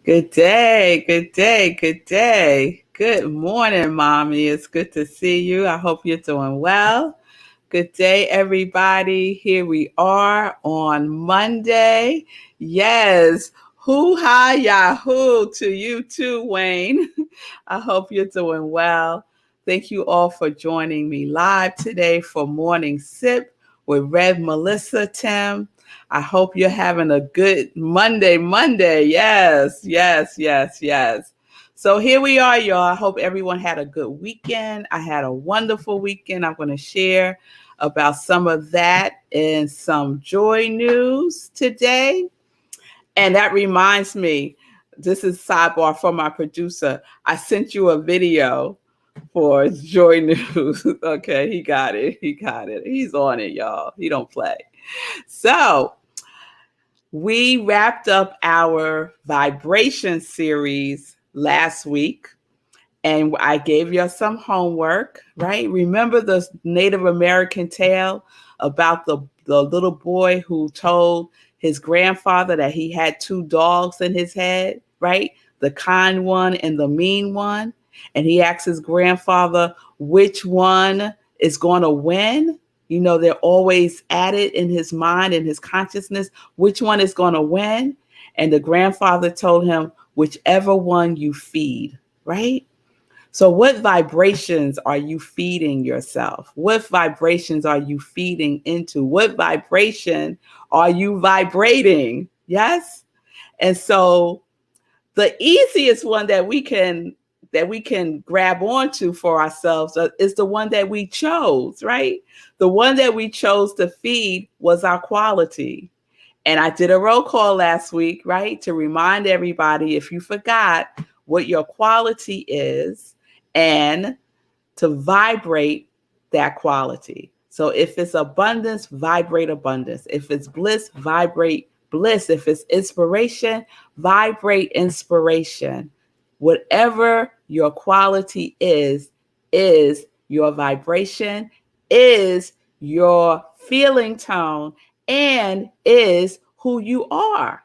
Good day, good day, good day. Good morning, Mommy. It's good to see you. I hope you're doing well. Good day, everybody. Here we are on Monday. Yes, hoo-ha, yahoo to you too, Wayne. I hope you're doing well. Thank you all for joining me live today for Morning Sip with Rev Melissa Tim. I hope you're having a good Monday. Yes, yes, yes, yes. So here we are, y'all. I hope everyone had a good weekend. I had a wonderful weekend. I'm going to share about some of that and some joy news today. And that reminds me, this is sidebar from my producer. I sent you a video for Joy News. Okay, he got it. He's on it, y'all. He don't play. So we wrapped up our vibration series last week, and I gave you some homework, right? Remember the Native American tale about the little boy who told his grandfather that he had two dogs in his head, right? The kind one and the mean one. And he asked his grandfather which one is going to win. You know, they're always at it in his mind, in his consciousness, which one is going to win. And the grandfather told him, whichever one you feed, right? So what vibrations are you feeding yourself? What vibrations are you feeding into? What vibration are you vibrating? Yes? And so the easiest one that we can grab onto for ourselves is the one that we chose, right? The one that we chose to feed was our quality. And I did a roll call last week, right? To remind everybody, if you forgot, what your quality is and to vibrate that quality. So if it's abundance, vibrate abundance. If it's bliss, vibrate bliss. If it's inspiration, vibrate inspiration. Whatever your quality is your vibration, is your feeling tone, and is who you are.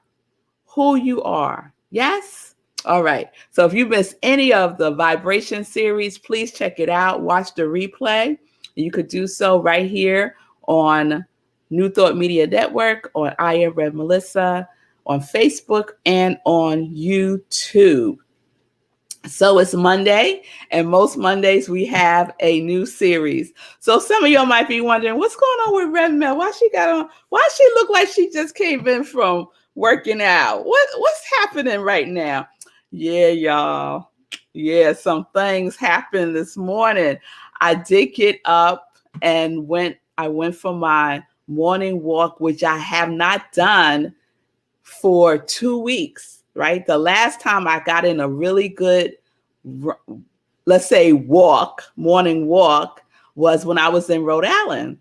Who you are. Yes? All right. So if you missed any of the vibration series, please check it out. Watch the replay. You could do so right here on New Thought Media Network, on I Am Rev Melissa, on Facebook, and on YouTube. So it's Monday, and most Mondays we have a new series. So some of y'all might be wondering, what's going on with Rev Mel? Why she look like she just came in from working out? What's happening right now? Yeah, y'all. Yeah, some things happened this morning. I did get up and I went for my morning walk, which I have not done for 2 weeks, right? The last time I got in a really good, let's say morning walk, was when I was in Rhode Island.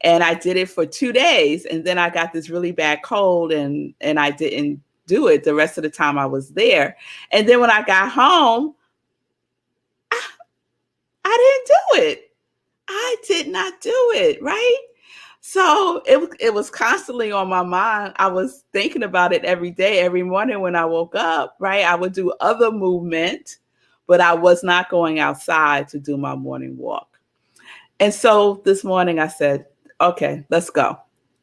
And I did it for 2 days. And then I got this really bad cold and I didn't do it the rest of the time I was there. And then when I got home, I didn't do it. I did not do it, right? So it was constantly on my mind. I was thinking about it every day, every morning when I woke up, right? I would do other movement, but I was not going outside to do my morning walk. And so this morning I said, okay, let's go.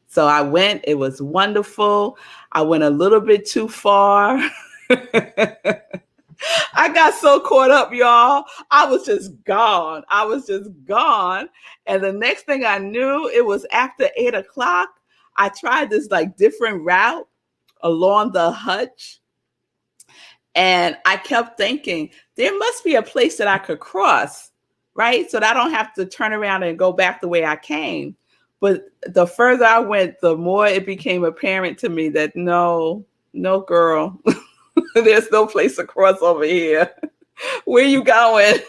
So I went. It was wonderful. I went a little bit too far. I got so caught up, y'all. I was just gone. And the next thing I knew, it was after 8:00. I tried this like different route along the Hutch. And I kept thinking, there must be a place that I could cross, right? So that I don't have to turn around and go back the way I came. But the further I went, the more it became apparent to me that no, girl. There's no place to cross over here. Where you going?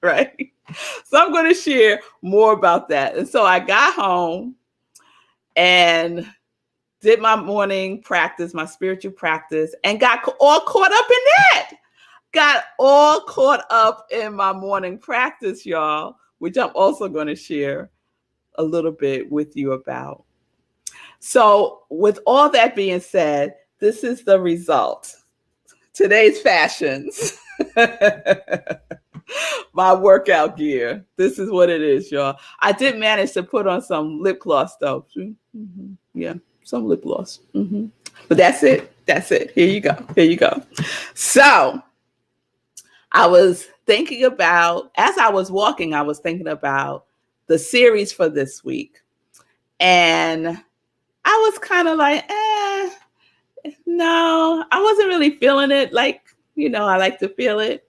Right? So I'm going to share more about that. And so I got home and did my morning practice, my spiritual practice, and got all caught up in that. Got all caught up in my morning practice, y'all, which I'm also going to share a little bit with you about. So with all that being said, This is the result. Today's fashions. My workout gear. This is what it is, y'all. I did manage to put on some lip gloss though. Mm-hmm. Yeah, some lip gloss. Mm-hmm. But that's it. That's it. Here you go. Here you go. So I was thinking about, as I was walking, I was thinking about the series for this week. And I was kind of like, no, I wasn't really feeling it like, I like to feel it.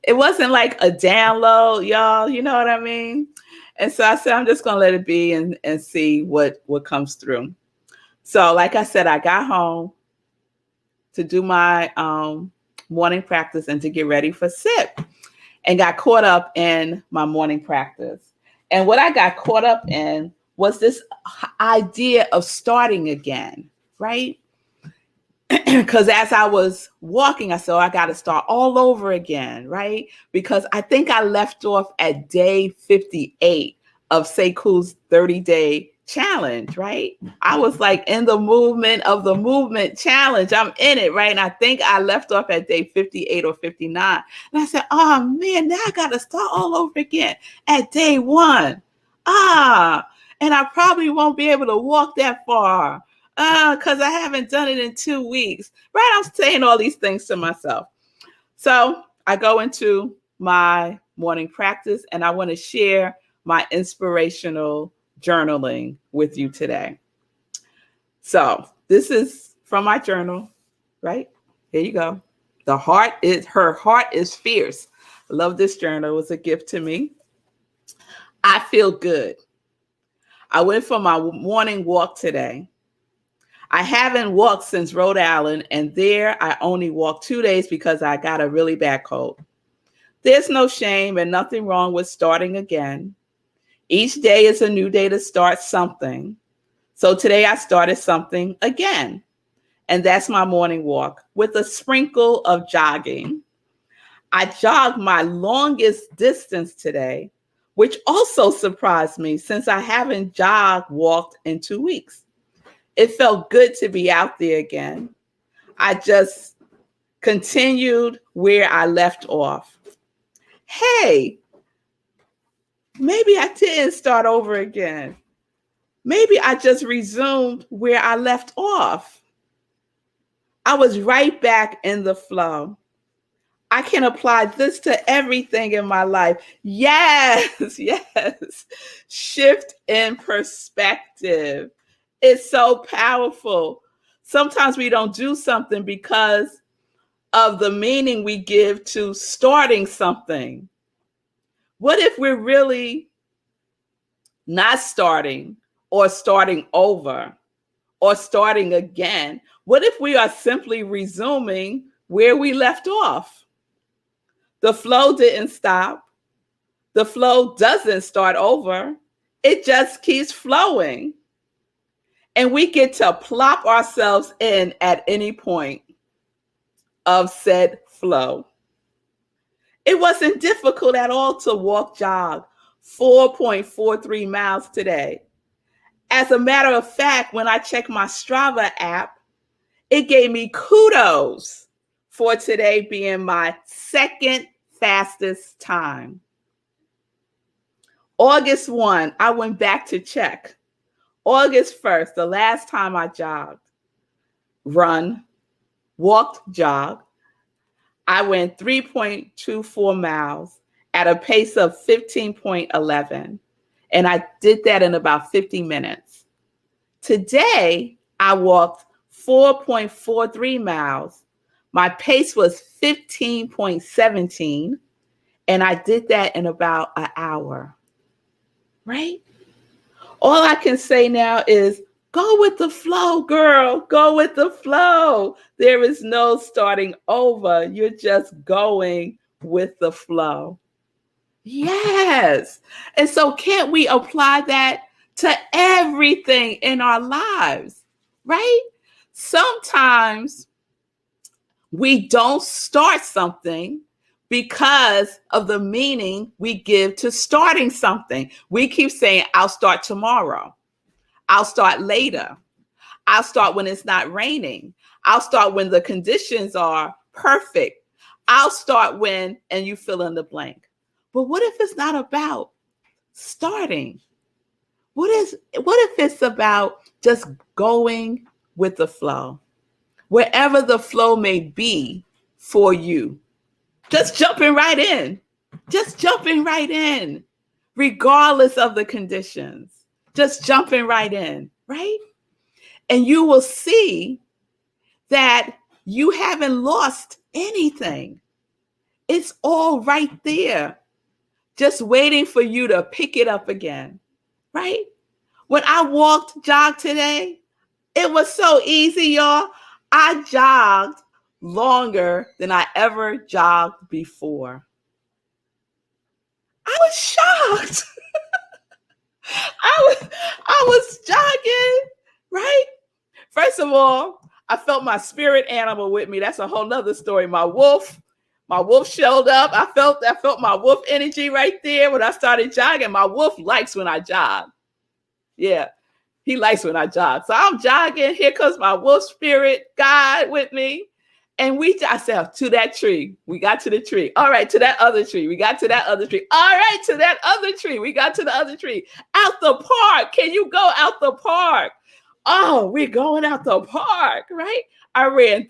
It wasn't like a download, y'all. You know what I mean? And so I said, I'm just going to let it be and see what comes through. So like I said, I got home to do my morning practice and to get ready for SIP and got caught up in my morning practice. And what I got caught up in was this idea of starting again, right? Because as I was walking, I said, I got to start all over again, right? Because I think I left off at day 58 of Seiku's 30-day challenge, right? I was like in the movement of the movement challenge. I'm in it, right? And I think I left off at day 58 or 59. And I said, oh man, now I got to start all over again at day 1. And I probably won't be able to walk that far. Because I haven't done it in 2 weeks, right? I'm saying all these things to myself. So I go into my morning practice and I want to share my inspirational journaling with you today. So this is from my journal, right? Here you go. Her heart is fierce. I love this journal. It was a gift to me. I feel good. I went for my morning walk today. I haven't walked since Rhode Island, and there I only walked 2 days because I got a really bad cold. There's no shame and nothing wrong with starting again. Each day is a new day to start something. So today I started something again, and that's my morning walk with a sprinkle of jogging. I jogged my longest distance today, which also surprised me since I haven't walked in 2 weeks. It felt good to be out there again. I just continued where I left off. Hey, maybe I didn't start over again. Maybe I just resumed where I left off. I was right back in the flow. I can apply this to everything in my life. Yes, yes. Shift in perspective. It's so powerful. Sometimes we don't do something because of the meaning we give to starting something. What if we're really not starting or starting over or starting again? What if we are simply resuming where we left off? The flow didn't stop. The flow doesn't start over. It just keeps flowing. And we get to plop ourselves in at any point of said flow. It wasn't difficult at all to jog 4.43 miles today. As a matter of fact, when I checked my Strava app, it gave me kudos for today being my second fastest time. August 1, I went back to check. August 1st, the last time I jogged, walked, I went 3.24 miles at a pace of 15.11. And I did that in about 50 minutes. Today, I walked 4.43 miles. My pace was 15.17. And I did that in about an hour, right? All I can say now is go with the flow, girl. Go with the flow. There is no starting over. You're just going with the flow. Yes. And so can't we apply that to everything in our lives, right? Sometimes we don't start something because of the meaning we give to starting something. We keep saying, I'll start tomorrow. I'll start later. I'll start when it's not raining. I'll start when the conditions are perfect. I'll start when, and you fill in the blank. But what if it's not about starting? What if it's about just going with the flow? Wherever the flow may be for you, just jumping right in. Just jumping right in, regardless of the conditions. Just jumping right in, right? And you will see that you haven't lost anything. It's all right there, just waiting for you to pick it up again, right? When I jogged today, it was so easy, y'all. I jogged longer than I ever jogged before. I was shocked. I was jogging, right? First of all, I felt my spirit animal with me. That's a whole nother story. My wolf showed up. I felt my wolf energy right there when I started jogging. My wolf likes when I jog. Yeah, he likes when I jog. So I'm jogging. Here comes my wolf spirit guide with me. And I said, to that tree. We got to the tree. All right, to that other tree. We got to that other tree. All right, to that other tree. We got to the other tree. Out the park. Can you go out the park? Oh, we're going out the park, right? I ran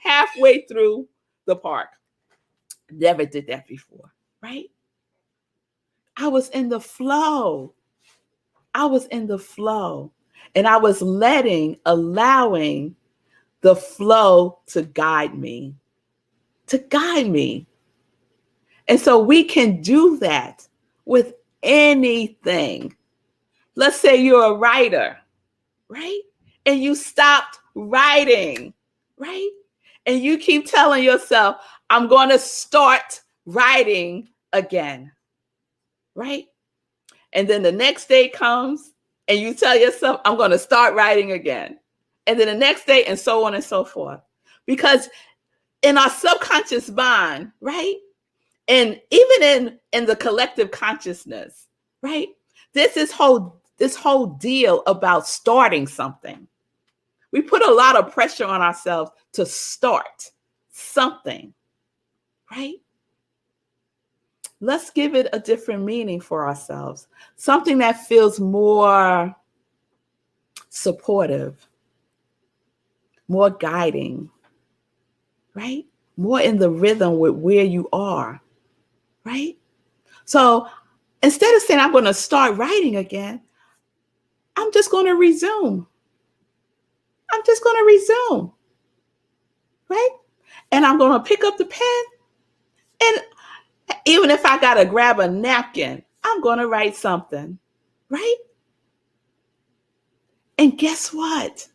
halfway through the park. Never did that before, right? I was in the flow. And I was allowing the flow to guide me. And so we can do that with anything. Let's say you're a writer, right? And you stopped writing, right? And you keep telling yourself, I'm going to start writing again, right? And then the next day comes and you tell yourself, I'm going to start writing again. And then the next day, and so on and so forth. Because in our subconscious mind, right? And even in the collective consciousness, right? This whole deal about starting something. We put a lot of pressure on ourselves to start something, right? Let's give it a different meaning for ourselves. Something that feels more supportive, more guiding, right? More in the rhythm with where you are, right? So instead of saying, I'm going to start writing again, I'm just going to resume. Right? And I'm going to pick up the pen. And even if I got to grab a napkin, I'm going to write something. Right? And guess what?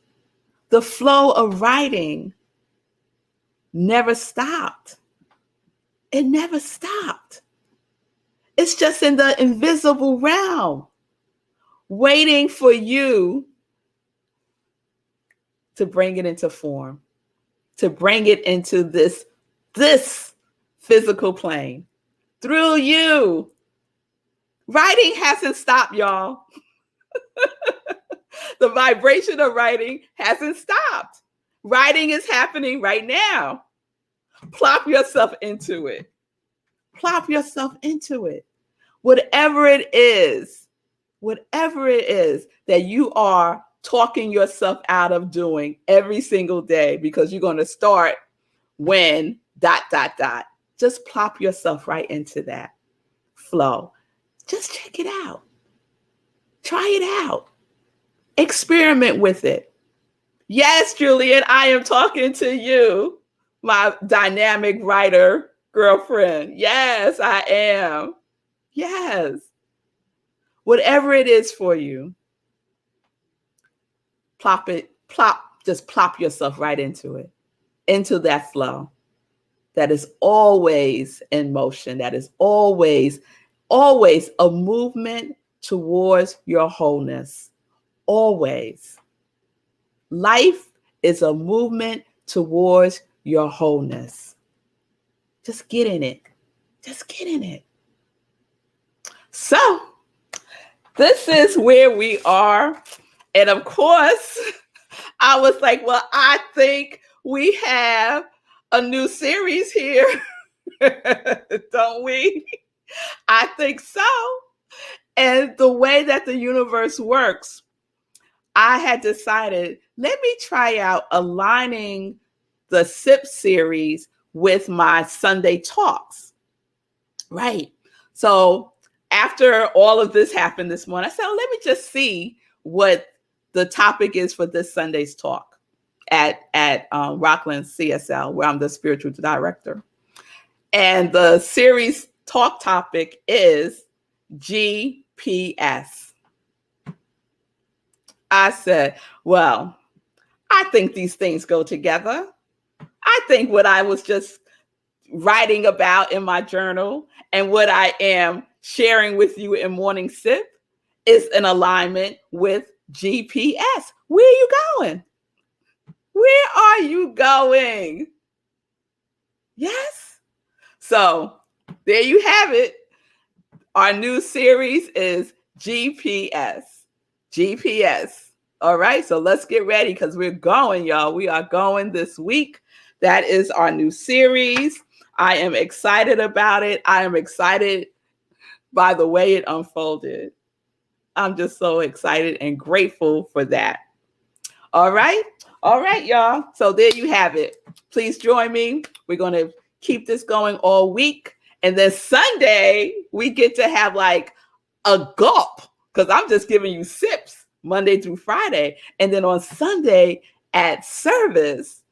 The flow of writing never stopped. It never stopped. It's just in the invisible realm, waiting for you to bring it into form, to bring it into this physical plane through you. Writing hasn't stopped, y'all. The vibration of writing hasn't stopped. Writing is happening right now. Plop yourself into it. Whatever it is that you are talking yourself out of doing every single day, because you're going to start when ... Just plop yourself right into that flow. Just check it out. Try it out. Experiment with it. Yes, Julian, I am talking to you, my dynamic writer girlfriend. Yes, I am. Yes. Whatever it is for you, just plop yourself right into it, into that flow that is always in motion, that is always a movement towards your wholeness. Always. Life is a movement towards your wholeness. Just get in it. So, this is where we are. And of course, I was like, well, I think we have a new series here. Don't we? I think so. And the way that the universe works, I had decided, let me try out aligning the SIP series with my Sunday talks. Right. So after all of this happened this morning, I said, oh, let me just see what the topic is for this Sunday's talk at Rockland CSL, where I'm the spiritual director. And the series talk topic is GPS. I said, well, I think these things go together. I think what I was just writing about in my journal and what I am sharing with you in Morning Sip is in alignment with GPS. Where are you going? Where are you going? Yes. So there you have it. Our new series is GPS. GPS. All right. So let's get ready because we're going, y'all. We are going this week. That is our new series. I am excited about it. I am excited by the way it unfolded. I'm just so excited and grateful for that. All right. All right, y'all. So there you have it. Please join me. We're going to keep this going all week. And then Sunday, we get to have like a gulp because I'm just giving you sips Monday through Friday. And then on Sunday at service,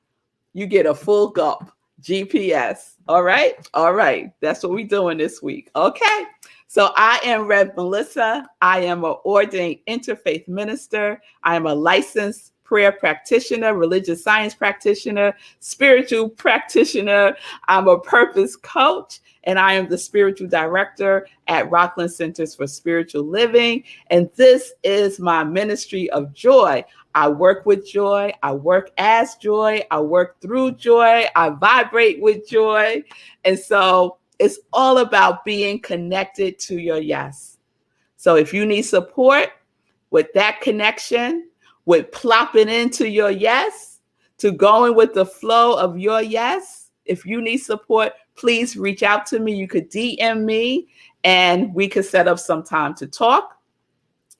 you get a full gulp. GPS. All right. All right. That's what we're doing this week. Okay. So I am Rev Melissa. I am an ordained interfaith minister. I am a licensed prayer practitioner, religious science practitioner, spiritual practitioner. I'm a purpose coach, and I am the spiritual director at Rockland Centers for Spiritual Living. And this is my ministry of joy. I work with joy. I work as joy. I work through joy. I vibrate with joy. And so it's all about being connected to your yes. So if you need support with that connection, with plopping into your yes, to going with the flow of your yes, if you need support, please reach out to me. You could DM me and we could set up some time to talk.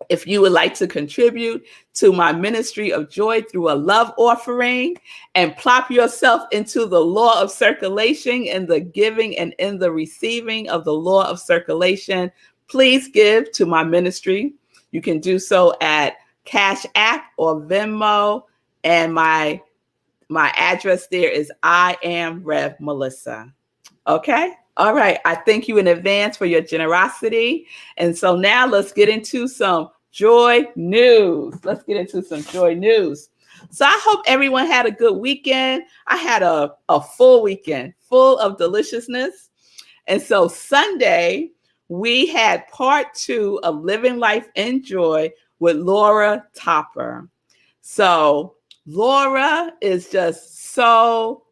If you would like to contribute to my ministry of joy through a love offering and plop yourself into the law of circulation in the giving and in the receiving of the law of circulation, please give to my ministry. You can do so at Cash App or Venmo. And my address there is iamrevmelissa. Okay? All right. I thank you in advance for your generosity. And so now let's get into some joy news. Let's get into some joy news. So I hope everyone had a good weekend. I had a full weekend full of deliciousness. And so Sunday, we had part 2 of Living Life in Joy with Laura Topper. So Laura is just so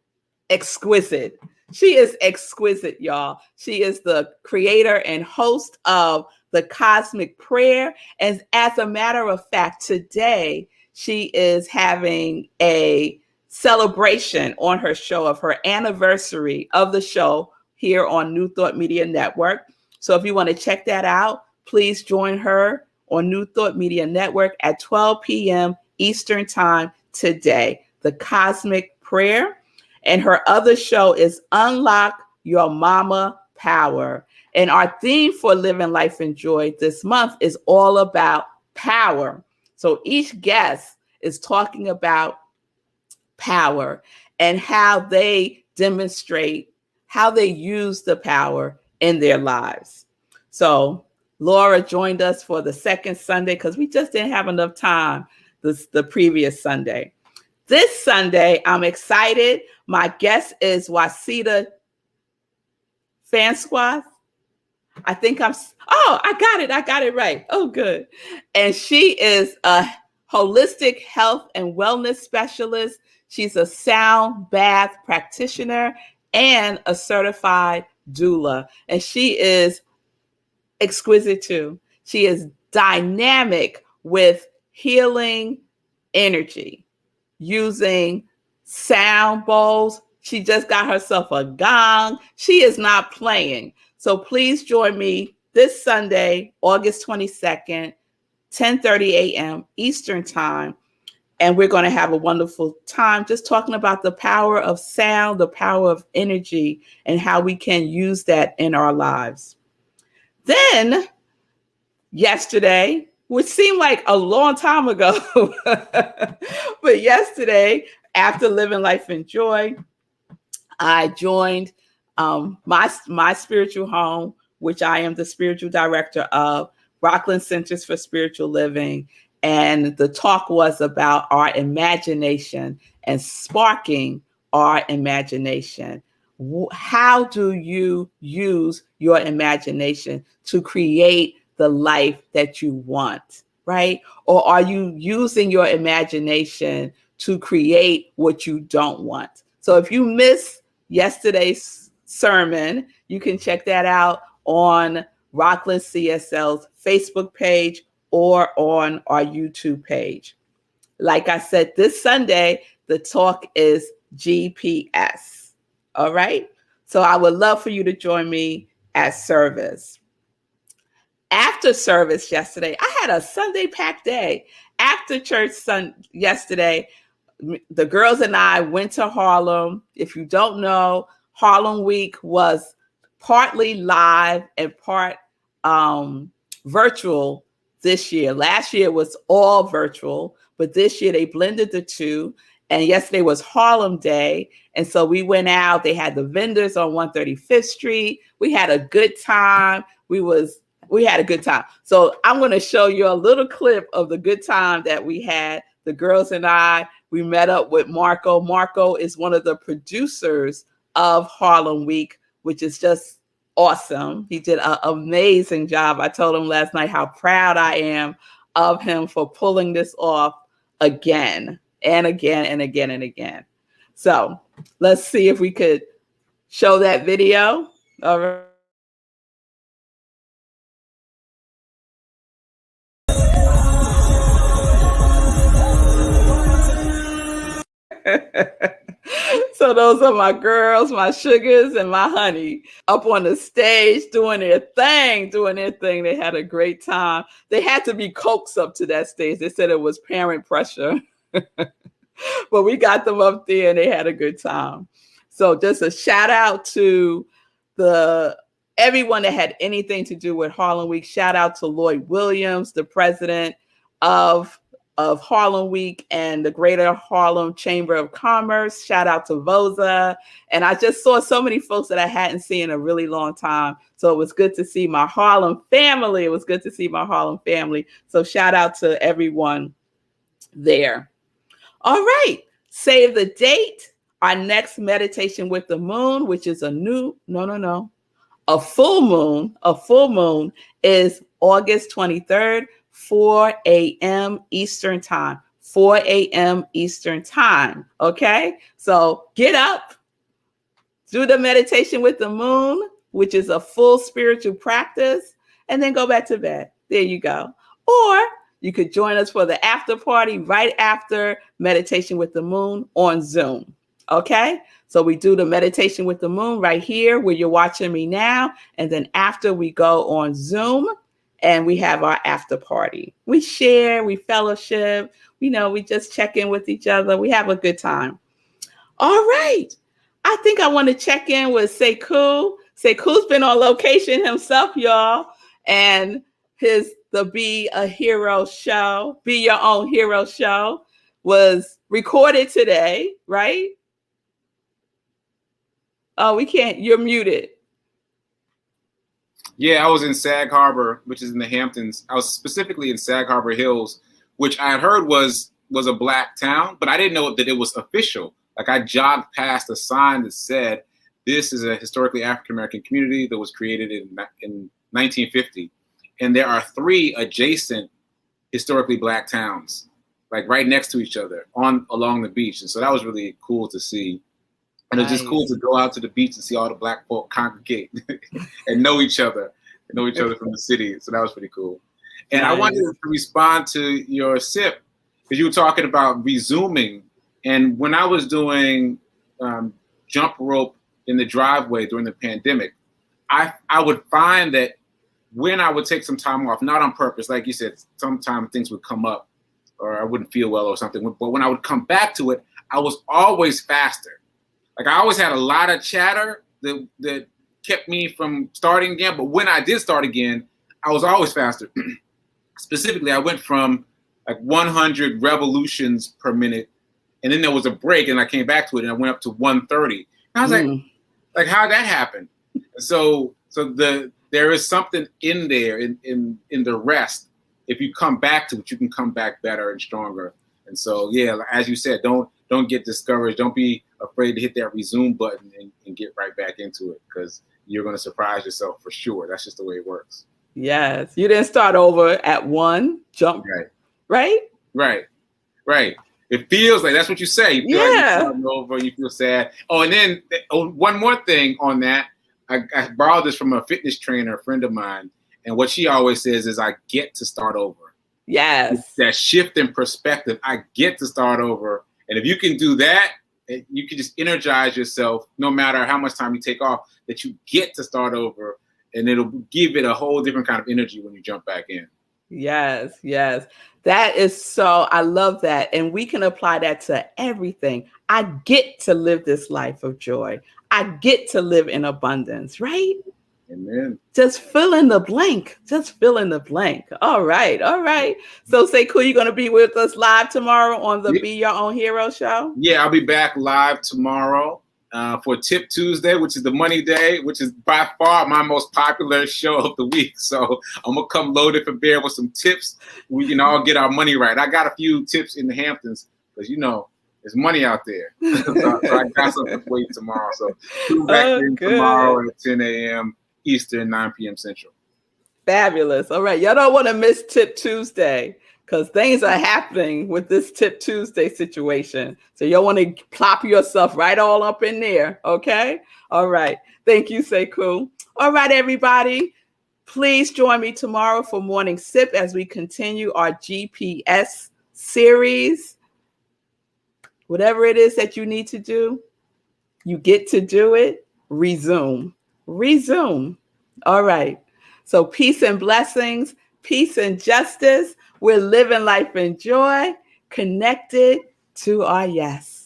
exquisite. She is exquisite, y'all. She is the creator and host of The Cosmic Prayer. And as a matter of fact, today she is having a celebration on her show of her anniversary of the show here on New Thought Media Network. So if you want to check that out, please join her on New Thought Media Network at 12 p.m. Eastern Time today. The Cosmic Prayer. And her other show is Unlock Your Mama Power. And our theme for Living Life in Joy this month is all about power. So each guest is talking about power and how they demonstrate, how they use the power in their lives. So Laura joined us for the second Sunday because we just didn't have enough time the previous Sunday. This Sunday, I'm excited. My guest is Wasita Fansquath. I got it right. Oh, good. And she is a holistic health and wellness specialist. She's a sound bath practitioner and a certified doula. And she is exquisite too. She is dynamic with healing energy. using sound bowls. She just got herself a gong. She is not playing. So please join me this Sunday, August 22nd, 10:30 a.m. Eastern Time. And we're going to have a wonderful time just talking about the power of sound, the power of energy, and how we can use that in our lives. Then yesterday, which seemed like a long time ago, but yesterday, after Living Life in Joy, I joined my spiritual home, which I am the spiritual director of, Rockland Centers for Spiritual Living. And the talk was about our imagination and sparking our imagination. How do you use your imagination to create the life that you want, right? Or are you using your imagination to create what you don't want? So if you missed yesterday's sermon, you can check that out on Rockland CSL's Facebook page or on our YouTube page. Like I said, this Sunday, the talk is GPS. All right. So I would love for you to join me at service. After service yesterday, I had a Sunday packed day. After church yesterday, the girls and I went to Harlem. If you don't know, Harlem Week was partly live and part virtual this year. Last year was all virtual, but this year they blended the two. And yesterday was Harlem Day. And so we went out. They had the vendors on 135th Street. We had a good time. We had a good time. So I'm going to show you a little clip of the good time that we had. The girls and I, we met up with Marco. Marco is one of the producers of Harlem Week, which is just awesome. He did an amazing job. I told him last night how proud I am of him for pulling this off again and again and again and again. So let's see if we could show that video. All right. So those are my girls, my sugars, and my honey up on the stage doing their thing. They had a great time. They had to be coaxed up to that stage. They said it was parent pressure. But we got them up there and they had a good time. So just a shout out to everyone that had anything to do with Harlem Week. Shout out to Lloyd Williams, the president of Harlem Week and the Greater Harlem Chamber of Commerce. Shout out to Voza. And I just saw so many folks that I hadn't seen in a really long time. So it was good to see my Harlem family. So shout out to everyone there. All right. Save the date. Our next meditation with the moon, which is a full moon is August 23rd. 4 a.m. Eastern Time. 4 a.m. Eastern Time. Okay? So get up, do the meditation with the moon, which is a full spiritual practice, and then go back to bed. There you go. Or you could join us for the after party right after meditation with the moon on Zoom. Okay? So we do the meditation with the moon right here where you're watching me now. And then after we go on Zoom, and we have our after party. We share, we fellowship, we just check in with each other. We have a good time. All right. I think I want to check in with Sekou. Sekou's been on location himself, y'all. And the Be a Hero show, Be Your Own Hero show was recorded today, right? Oh, we can't. You're muted. Yeah, I was in Sag Harbor, which is in the Hamptons. I was specifically in Sag Harbor Hills, which I had heard was a black town, but I didn't know that it was official. Like I jogged past a sign that said, this is a historically African-American community that was created in 1950. And there are 3 adjacent historically black towns, like right next to each other along the beach. And so that was really cool to see. And it's just cool to go out to the beach and see all the black folk congregate and know each other from the city. So that was pretty cool. And I wanted to respond to your sip because you were talking about resuming And when I was doing jump rope in the driveway during the pandemic, I would find that when I would take some time off, not on purpose, like you said, sometimes things would come up or I wouldn't feel well or something. But when I would come back to it, I was always faster. Like I always had a lot of chatter that kept me from starting again. But when I did start again, I was always faster. Specifically, I went from like 100 revolutions per minute, and then there was a break, and I came back to it, and I went up to 130. And I was like, how'd that happen? So there is something in there in the rest. If you come back to it, you can come back better and stronger. And so, yeah, as you said, don't get discouraged. Don't be afraid to hit that resume button and get right back into it, because you're going to surprise yourself for sure. That's just the way it works. Yes. You didn't start over at one jump. Right? Right. It feels like that's what you say. You feel like you're starting over and you feel sad. Oh, and then one more thing on that. I borrowed this from a fitness trainer, a friend of mine. And what she always says is, I get to start over. Yes. It's that shift in perspective. I get to start over. And if you can do that, you can just energize yourself no matter how much time you take off, that you get to start over. And it'll give it a whole different kind of energy when you jump back in. Yes. That is so, I love that. And we can apply that to everything. I get to live this life of joy. I get to live in abundance, right? Amen. Just fill in the blank. All right. So Sekou, you're going to be with us live tomorrow on the Be Your Own Hero show? Yeah, I'll be back live tomorrow for Tip Tuesday, which is the money day, which is by far my most popular show of the week. So I'm going to come loaded for bear with some tips. We can all get our money right. I got a few tips in the Hamptons because, there's money out there. so I got something for you tomorrow. So tune back in tomorrow at 10 a.m. Eastern, 9 p.m. Central. Fabulous. All right. Y'all don't want to miss Tip Tuesday, because things are happening with this Tip Tuesday situation. So you'll want to plop yourself right all up in there. Okay. All right. Thank you, Sekou. All right, everybody. Please join me tomorrow for Morning Sip as we continue our GPS series. Whatever it is that you need to do, you get to do it. Resume. All right. So peace and blessings, peace and justice. We're living life in joy, connected to our yes.